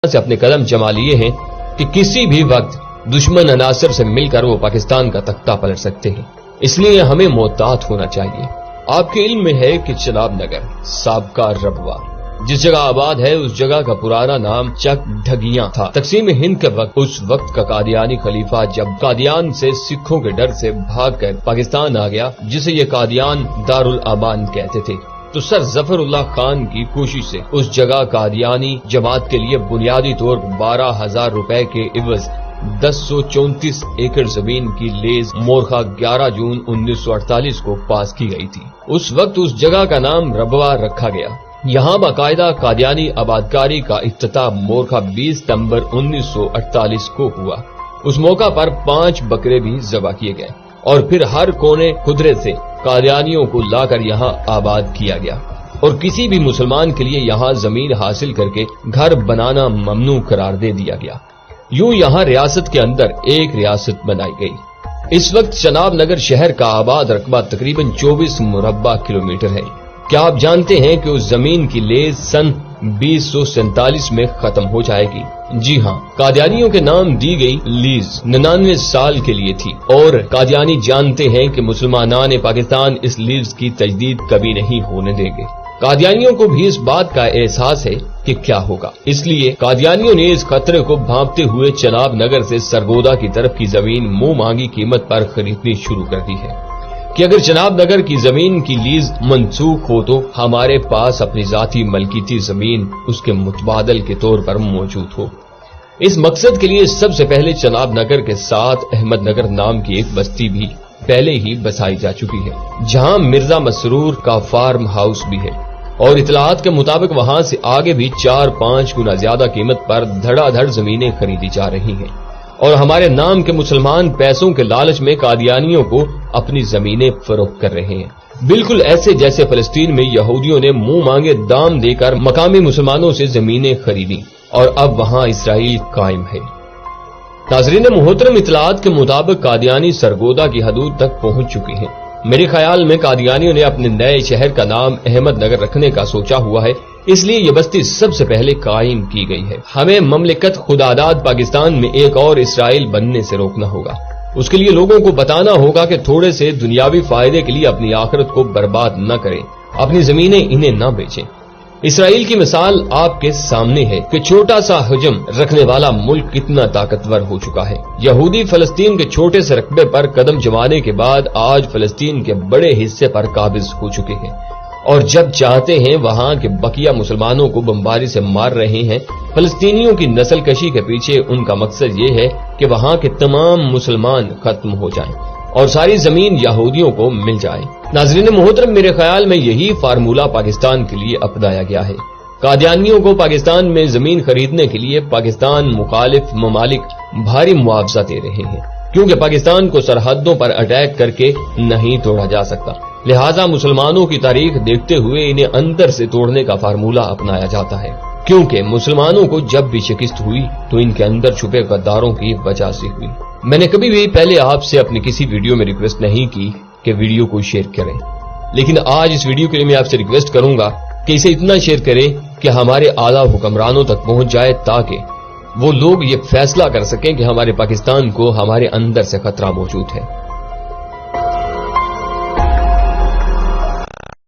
से अपने कदम जमा लिए हैं कि किसी भी वक्त दुश्मन अनासर से मिलकर वो पाकिस्तान का तख्ता पलट सकते हैं। इसलिए हमें मोहतात होना चाहिए। आपके इल्म में है कि चनाब नगर साबका रबवा जिस जगह आबाद है उस जगह का पुराना नाम चक ढगियां था। तकसीम हिंद के वक्त उस वक्त का कादियानी खलीफा जब कादियान से सिखों के डर से भागकर पाकिस्तान आ गया, जिसे ये कादियान दारुल अमान कहते थे, तो सर जफरुल्लाह खान की कोशिश से उस जगह कादियानी जमात के लिए बुनियादी तौर पर 12,000 रुपए के इवज 1034 एकड़ जमीन की लेज मोरखा 11 जून 1948 को पास की गई थी। उस वक्त उस जगह का नाम रबवा रखा गया। यहाँ बाकायदा कादियानी आबादकारी का इफ्तिताह मोरखा 20 सितंबर 1948 को हुआ। उस मौका पर 5 बकरे भी ज़बह किए गए और फिर हर कोने खुदरे से कादियानियों को लाकर यहाँ आबाद किया गया और किसी भी मुसलमान के लिए यहाँ जमीन हासिल करके घर बनाना ममनू करार दे दिया गया। यूं यहाँ रियासत के अंदर एक रियासत बनाई गई। इस वक्त चनाब नगर शहर का आबाद रकबा तकरीबन 24 मुरब्बा किलोमीटर है। क्या आप जानते हैं कि उस जमीन की लेज सन 2047 में खत्म हो जाएगी? जी हाँ, कादियानियों के नाम दी गई लीज 99 साल के लिए थी और कादियानी जानते हैं कि मुसलमानान पाकिस्तान इस लीज की तजदीद कभी नहीं होने देंगे। कादियानियों को भी इस बात का एहसास है कि क्या होगा, इसलिए कादियानियों ने इस खतरे को भांपते हुए चनाब नगर से सरगोदा की तरफ की जमीन मुंह मांगी कीमत पर खरीदनी शुरू कर दी है कि अगर चनाब नगर की जमीन की लीज मंसूख हो तो हमारे पास अपनी जाती मलकीती जमीन उसके मुतबादल के तौर पर मौजूद हो। इस मकसद के लिए सबसे पहले चनाब नगर के साथ अहमद नगर नाम की एक बस्ती भी पहले ही बसाई जा चुकी है, जहां मिर्जा मसरूर का फार्म हाउस भी है और इतलात के मुताबिक वहां से आगे भी 4-5 गुना ज्यादा कीमत पर धड़ाधड़ जमीनें खरीदी जा रही हैं और हमारे नाम के मुसलमान पैसों के लालच में कादियानियों को अपनी जमीनें फरोख्त कर रहे हैं। बिल्कुल ऐसे जैसे फलस्तीन में यहूदियों ने मुंह मांगे दाम देकर मकामी मुसलमानों से जमीनें खरीदी और अब वहां इसराइल कायम है। नाज़रीन मोहतरम, इतलात के मुताबिक कादियानी सरगोदा की हदूद तक पहुंच चुके हैं। मेरे ख्याल में कादियानियों ने अपने नए शहर का नाम अहमद नगर रखने का सोचा हुआ है, इसलिए ये बस्ती सबसे पहले कायम की गई है। हमें ममलिकत खुदादाद पाकिस्तान में एक और इसराइल बनने से रोकना होगा। उसके लिए लोगों को बताना होगा कि थोड़े से दुनियावी फायदे के लिए अपनी आखिरत को बर्बाद न करें, अपनी जमीनें इन्हें न बेचें। इसराइल की मिसाल आपके सामने है कि छोटा सा हजम रखने वाला मुल्क कितना ताकतवर हो चुका है। यहूदी फलस्तीन के छोटे से रकबे पर कदम जमाने के बाद आज फलस्तीन के बड़े हिस्से पर काबिज हो चुके हैं और जब चाहते हैं वहां के बकिया मुसलमानों को बमबारी से मार रहे हैं। फलस्तीनियों की नस्ल कशी के पीछे उनका मकसद ये है कि वहां के तमाम मुसलमान खत्म हो जाएं और सारी जमीन यहूदियों को मिल जाए। नाज़रीन मोहतरम, मेरे ख्याल में यही फार्मूला पाकिस्तान के लिए अपनाया गया है। कादियानियों को पाकिस्तान में जमीन खरीदने के लिए पाकिस्तान मुखालिफ ममालिक भारी मुआवजा दे रहे हैं, क्योंकि पाकिस्तान को सरहदों पर अटैक करके नहीं तोड़ा जा सकता। लिहाजा मुसलमानों की तारीख देखते हुए इन्हें अंदर से तोड़ने का फार्मूला अपनाया जाता है, क्योंकि मुसलमानों को जब भी शिकस्त हुई तो इनके अंदर छुपे गद्दारों की वजह से हुई। मैंने कभी भी पहले आपसे अपनी किसी वीडियो में रिक्वेस्ट नहीं की कि वीडियो को शेयर करें, लेकिन आज इस वीडियो के लिए मैं आपसे रिक्वेस्ट करूंगा कि इसे इतना शेयर करें कि हमारे आला हुक्मरानों तक पहुंच जाए, ताकि वो लोग ये फैसला कर सकें कि हमारे पाकिस्तान को हमारे अंदर से खतरा मौजूद है।